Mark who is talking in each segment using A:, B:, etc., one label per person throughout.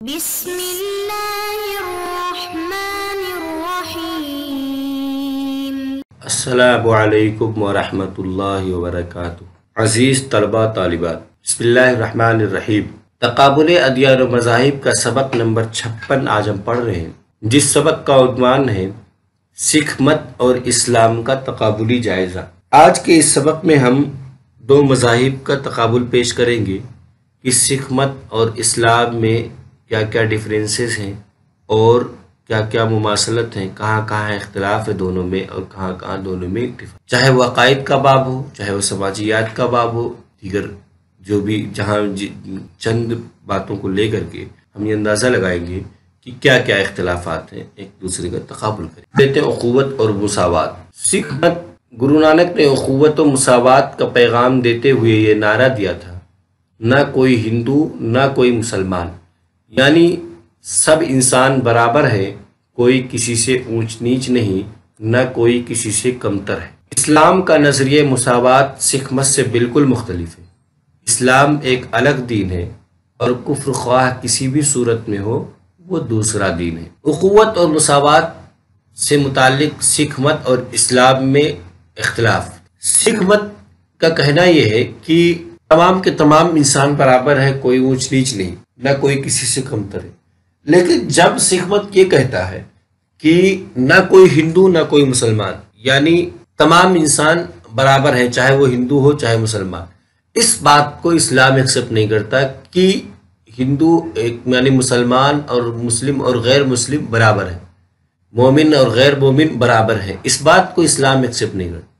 A: بسم اللہ الرحمن الرحیم۔
B: السلام علیکم ورحمۃ اللہ وبرکاتہ۔ عزیز طلباء طالبات، بسم اللہ الرحمن الرحیم۔ تقابل ادیان و مذاہب کا سبق نمبر 56 آج ہم پڑھ رہے ہیں، جس سبق کا عنوان ہے سکھ مت اور اسلام کا تقابلی جائزہ۔ آج کے اس سبق میں ہم دو مذاہب کا تقابل پیش کریں گے کہ سکھ مت اور اسلام میں کیا کیا ڈفرینسز ہیں اور کیا کیا مماثلت ہیں، کہاں کہاں اختلاف ہے دونوں میں اور کہاں کہاں دونوں میں اتفاق، چاہے وہ عقائد کا باب ہو، چاہے وہ سماجیات کا باب ہو، دیگر جو بھی جہاں چند باتوں کو لے کر کے ہم یہ اندازہ لگائیں گے کہ کیا کیا اختلافات ہیں، ایک دوسرے کا تقابل کریں۔ کہتے ہیں اخوت اور مساوات۔ سکھ مت گرو نانک نے اخوت و مساوات کا پیغام دیتے ہوئے یہ نعرہ دیا تھا، نہ کوئی ہندو نہ کوئی مسلمان، یعنی سب انسان برابر ہے، کوئی کسی سے اونچ نیچ نہیں، نہ کوئی کسی سے کمتر ہے۔ اسلام کا نظریہ مساوات سکھ مت سے بالکل مختلف ہے۔ اسلام ایک الگ دین ہے اور کفر خواہ کسی بھی صورت میں ہو وہ دوسرا دین ہے۔ اخوت اور مساوات سے متعلق سکھ مت اور اسلام میں اختلاف۔ سکھ مت کا کہنا یہ ہے کہ تمام کے تمام انسان برابر ہے، کوئی اونچ نیچ نہیں، نہ کوئی کسی سے کمتر ہے۔ لیکن جب سکھ مت یہ کہتا ہے کہ نہ کوئی ہندو نہ کوئی مسلمان، یعنی تمام انسان برابر ہیں، چاہے وہ ہندو ہو چاہے مسلمان، اس بات کو اسلام ایکسیپٹ نہیں کرتا کہ ہندو یعنی مسلمان اور مسلم اور غیر مسلم برابر ہیں، مومن اور غیر مومن برابر ہیں، اس بات کو اسلام ایکسیپٹ نہیں کرتا۔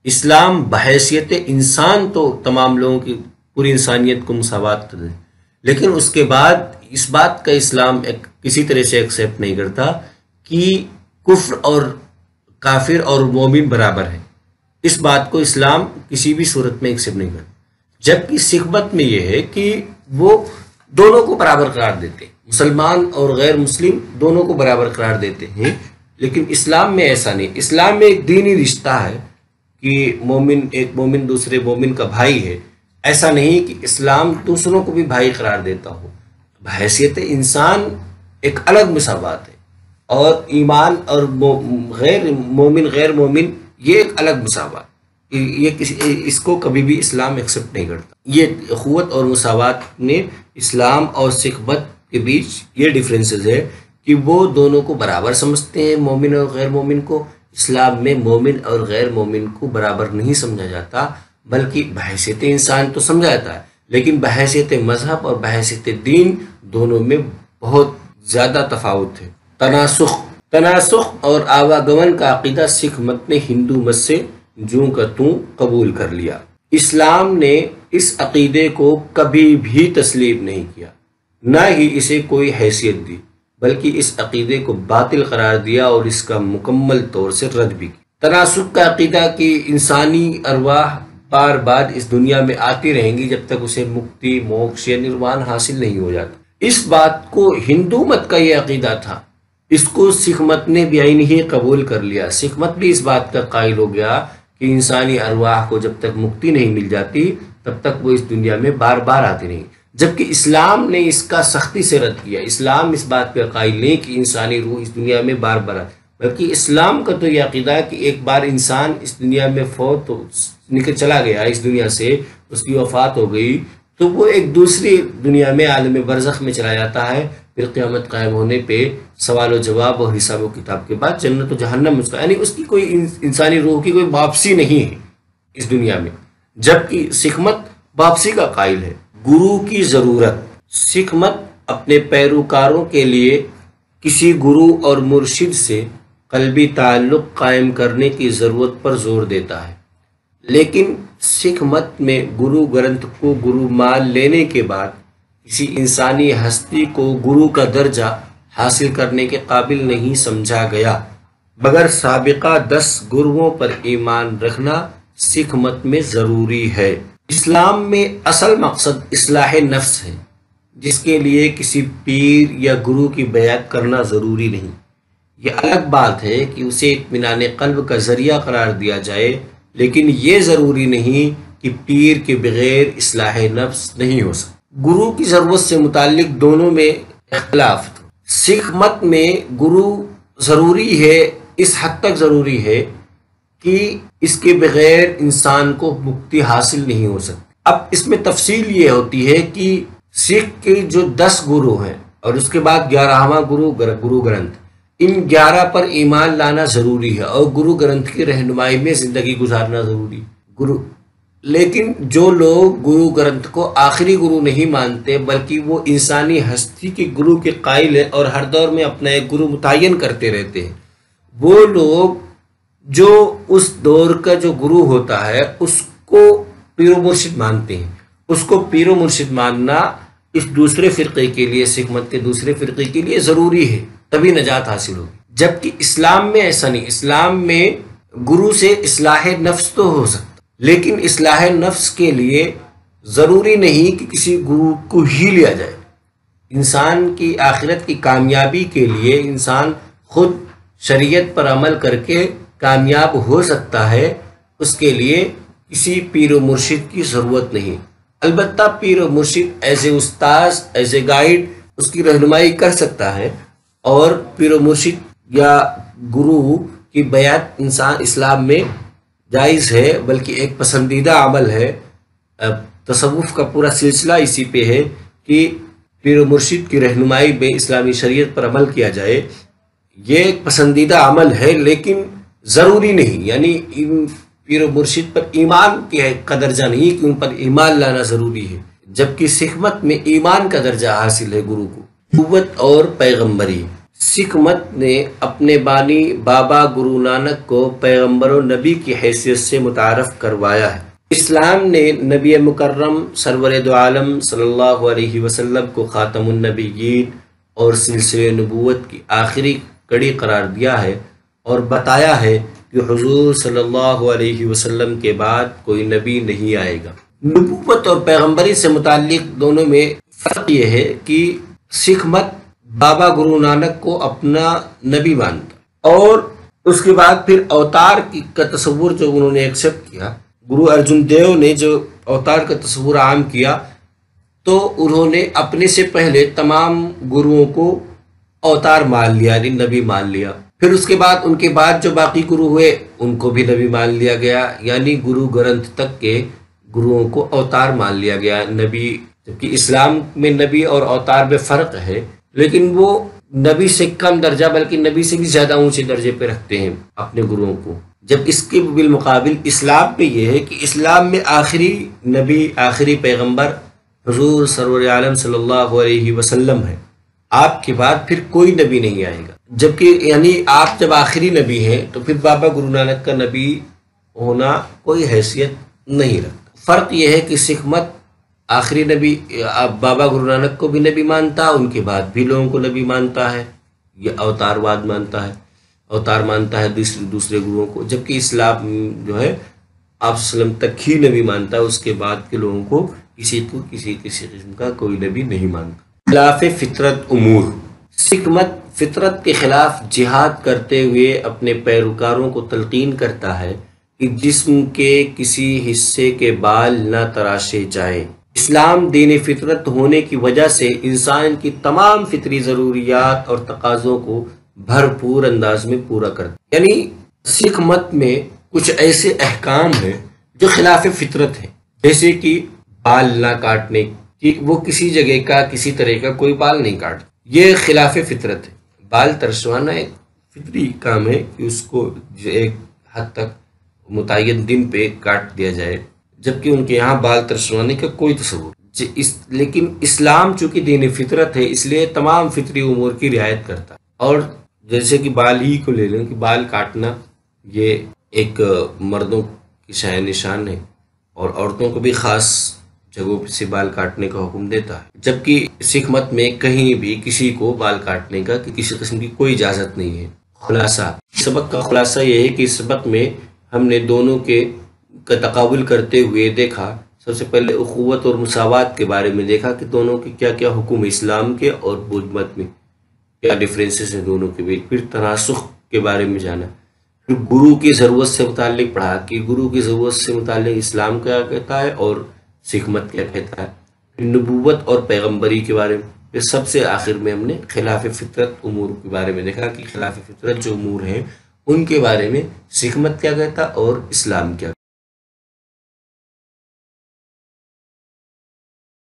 B: اسلام بحیثیت انسان تو تمام لوگوں کی پوری انسانیت کو مساوات کر دے، لیکن اس کے بعد اس بات کا اسلام کسی طرح سے ایکسیپٹ نہیں کرتا کہ کفر اور کافر اور مومن برابر ہیں، اس بات کو اسلام کسی بھی صورت میں ایکسیپٹ نہیں کرتا۔ جبکہ سکھ مت میں یہ ہے کہ وہ دونوں کو برابر قرار دیتے ہیں، مسلمان اور غیر مسلم دونوں کو برابر قرار دیتے ہیں، لیکن اسلام میں ایسا نہیں۔ اسلام میں ایک دینی رشتہ ہے کہ ایک مومن دوسرے مومن کا بھائی ہے، ایسا نہیں کہ اسلام دوسروں کو بھی بھائی قرار دیتا ہو۔ بحیثیت انسان ایک الگ مساوات ہے، اور ایمان اور غیر مومن یہ ایک الگ مساوات، اس کو کبھی بھی اسلام ایکسیپٹ نہیں کرتا۔ یہ اخوت اور مساوات نے اسلام اور سکھ مت کے بیچ یہ ڈفرینسز ہے کہ وہ دونوں کو برابر سمجھتے ہیں، مومن اور غیر مومن کو۔ اسلام میں مومن اور غیر مومن کو برابر نہیں سمجھا جاتا، بلکہ بحیثیت انسان تو سمجھا جاتا ہے، لیکن بحیثیت مذہب اور بحیثیت دین دونوں میں بہت زیادہ تفاوت ہے۔ تناسخ اور آواگمن کا عقیدہ سکھ مت نے ہندو مت سے جوں کا توں قبول کر لیا۔ اسلام نے اس عقیدے کو کبھی بھی تسلیم نہیں کیا، نہ ہی اسے کوئی حیثیت دی، بلکہ اس عقیدے کو باطل قرار دیا اور اس کا مکمل طور سے رد بھی کیا۔ تناسخ کا عقیدہ کہ انسانی ارواح بار بار اس دنیا میں آتی رہیں گی جب تک اسے مکتی، موکش یا نروان حاصل نہیں ہو جاتا، اس بات کو ہندو مت کا یہ عقیدہ تھا، اس کو سکھ مت نے بھی عین ہی قبول کر لیا۔ سکھ مت بھی اس بات کا قائل ہو گیا کہ انسانی ارواح کو جب تک مکتی نہیں مل جاتی تب تک وہ اس دنیا میں بار بار آتی نہیں، جبکہ اسلام نے اس کا سختی سے رد کیا۔ اسلام اس بات کا قائل نہیں کہ انسانی روح اس دنیا میں بار بار آتی، بلکہ اسلام کا تو یہ عقیدہ ہے کہ ایک بار انسان اس دنیا میں فوت نکل چلا گیا، اس دنیا سے اس کی وفات ہو گئی، تو وہ ایک دوسری دنیا میں عالم برزخ میں چلا جاتا ہے، پھر قیامت قائم ہونے پہ سوال و جواب اور حساب و کتاب کے بعد جنت و جہنم اس کا، یعنی اس کی کوئی انسانی روح کی کوئی واپسی نہیں ہے اس دنیا میں، جبکہ سکھ مت واپسی کا قائل ہے۔ گرو کی ضرورت۔ سکھ مت اپنے پیروکاروں کے لیے کسی گرو اور مرشد سے قلبی تعلق قائم کرنے کی ضرورت پر زور دیتا ہے، لیکن سکھ مت میں گرو گرنتھ کو گرو مان لینے کے بعد کسی انسانی ہستی کو گرو کا درجہ حاصل کرنے کے قابل نہیں سمجھا گیا، مگر سابقہ 10 گروؤں پر ایمان رکھنا سکھ مت میں ضروری ہے۔ اسلام میں اصل مقصد اصلاح نفس ہے، جس کے لیے کسی پیر یا گرو کی بیعت کرنا ضروری نہیں۔ یہ الگ بات ہے کہ اسے اطمینان قلب کا ذریعہ قرار دیا جائے، لیکن یہ ضروری نہیں کہ پیر کے بغیر اصلاح نفس نہیں ہو سکتا۔ گرو کی ضرورت سے متعلق دونوں میں اختلاف تھا۔ سکھ مت میں گرو ضروری ہے، اس حد تک ضروری ہے کہ اس کے بغیر انسان کو مکتی حاصل نہیں ہو سکتی۔ اب اس میں تفصیل یہ ہوتی ہے کہ سکھ کے جو 10 گرو ہیں اور اس کے بعد 11واں گرو گرنتھ، ان 11 پر ایمان لانا ضروری ہے اور گرو گرنتھ کی رہنمائی میں زندگی گزارنا ضروری ہے۔ لیکن جو لوگ گرو گرنتھ کو آخری گرو نہیں مانتے بلکہ وہ انسانی ہستی کے گرو کے قائل ہیں اور ہر دور میں اپنا ایک گرو متعین کرتے رہتے ہیں، وہ لوگ جو اس دور کا جو گرو ہوتا ہے اس کو پیر و مرشد مانتے ہیں۔ اس کو پیر و مرشد ماننا اس دوسرے فرقے کے لیے، سکھ مت کے دوسرے فرقے کے لیے ضروری ہے، تبھی نجات حاصل ہوگی۔ جبکہ اسلام میں ایسا نہیں، اسلام میں گرو سے اصلاح نفس تو ہو سکتا، لیکن اصلاح نفس کے لیے ضروری نہیں کہ کسی گرو کو ہی لیا جائے۔ انسان کی آخرت کی کامیابی کے لیے انسان خود شریعت پر عمل کر کے کامیاب ہو سکتا ہے، اس کے لیے کسی پیر و مرشد کی ضرورت نہیں۔ البتہ پیر و مرشد ایز اے استاذ، ایز اے گائیڈ اس کی رہنمائی کر سکتا ہے، اور پیر و مرشد یا گرو کی بیعت انسان اسلام میں جائز ہے، بلکہ ایک پسندیدہ عمل ہے۔ تصوف کا پورا سلسلہ اسی پہ ہے کہ پیر و مرشد کی رہنمائی میں اسلامی شریعت پر عمل کیا جائے، یہ ایک پسندیدہ عمل ہے لیکن ضروری نہیں۔ یعنی ان پیر و مرشد پر ایمان کی کا درجہ نہیں کہ ان پر ایمان لانا ضروری ہے، جبکہ سکھ مت میں ایمان کا درجہ حاصل ہے گرو کو، نبوت اور پیغمبری۔ سکھ مت نے اپنے بانی بابا گرو نانک کو پیغمبر و نبی کی حیثیت سے متعارف کروایا ہے۔ اسلام نے نبی مکرم سرور دو عالم صلی اللہ علیہ وسلم کو خاتم النبیین اور سلسلے نبوت کی آخری کڑی قرار دیا ہے اور بتایا ہے کہ حضور صلی اللہ علیہ وسلم کے بعد کوئی نبی نہیں آئے گا۔ نبوت اور پیغمبری سے متعلق دونوں میں فرق یہ ہے کہ سکھ مت بابا گرو نانک کو اپنا نبی مانتا، اور اس کے بعد پھر اوتار کا تصور جو انہوں نے ایکسیپٹ کیا، گرو ارجن دیو نے جو اوتار کا تصور عام کیا، تو انہوں نے اپنے سے پہلے تمام گروؤں کو اوتار مان لیا، یعنی نبی مان لیا۔ پھر اس کے بعد ان کے بعد جو باقی گرو ہوئے ان کو بھی نبی مان لیا گیا، یعنی گرو گرنتھ تک کے گروؤں کو اوتار مان لیا گیا نبی۔ جبکہ اسلام میں نبی اور اوتار میں فرق ہے، لیکن وہ نبی سے کم درجہ بلکہ نبی سے بھی زیادہ اونچے درجے پہ رکھتے ہیں اپنے گروؤں کو۔ جب اس کے بالمقابل اسلام میں یہ ہے کہ اسلام میں آخری نبی، آخری پیغمبر حضور سرور عالم صلی اللہ علیہ وسلم ہے، آپ کے بعد پھر کوئی نبی نہیں آئے گا۔ جبکہ یعنی آپ جب آخری نبی ہیں تو پھر بابا گرو نانک کا نبی ہونا کوئی حیثیت نہیں رکھتا۔ فرق یہ ہے کہ سکھ مت آخری نبی بابا گرو نانک کو بھی نبی مانتا، ان کے بعد بھی لوگوں کو نبی مانتا ہے، یہ اوتار واد مانتا ہے، اوتار مانتا ہے دوسرے گروؤں کو۔ جبکہ اسلام جو ہے آپ وسلم تک ہی نبی مانتا ہے، اس کے بعد کے لوگوں کو کسی قسم کا کوئی نبی نہیں مانتا۔ خلاف فطرت امور، سکھ مت فطرت کے خلاف جہاد کرتے ہوئے اپنے پیروکاروں کو تلقین کرتا ہے کہ جسم کے کسی حصے کے بال نہ تراشے جائیں۔ اسلام دین فطرت ہونے کی وجہ سے انسان کی تمام فطری ضروریات اور تقاضوں کو بھرپور انداز میں پورا کرتا ہے۔ یعنی سکھ مت میں کچھ ایسے احکام ہیں جو خلاف فطرت ہیں، جیسے کہ بال نہ کاٹنے کی، وہ کسی جگہ کا کسی طرح کا کوئی بال نہیں کاٹتا، یہ خلاف فطرت ہے۔ بال ترشوانا ایک فطری کام ہے کہ اس کو ایک حد تک متعین دن پہ کاٹ دیا جائے، جبکہ ان کے یہاں بال ترشوانے کا کوئی تصور لیکن اسلام چونکہ دین فطرت ہے اس لیے تمام فطری امور کی رعایت کرتا ہے۔ اور جیسے کہ بال ہی کو لے لیں کہ بال کاٹنا یہ ایک مردوں کی شایع نشان ہے، اور عورتوں کو بھی خاص جگہوں سے بال کاٹنے کا حکم دیتا ہے، جبکہ سکھ مت میں کہیں بھی کسی کو بال کاٹنے کا کسی قسم کی کوئی اجازت نہیں ہے۔ خلاصہ، سبق کا خلاصہ یہ ہے کہ اس سبق میں ہم نے دونوں کا تقابل کرتے ہوئے دیکھا۔ سب سے پہلے اخوت اور مساوات کے بارے میں دیکھا کہ دونوں کے کیا کیا حکم اسلام کے اور بدھ مت میں کیا ڈفرینسز ہیں دونوں کے بیچ۔ پھر تناسخ کے بارے میں جانا، پھر گرو کی ضرورت سے متعلق پڑھا کہ گرو کی ضرورت سے متعلق اسلام کیا کہتا ہے اور سکھ مت کیا کہتا ہے۔ پھر نبوت اور پیغمبری کے بارے میں، پھر سب سے آخر میں ہم نے خلاف فطرت امور کے بارے میں دیکھا کہ خلاف فطرت جو امور ہیں ان کے بارے میں حکمت کیا کہتا اور اسلام کیا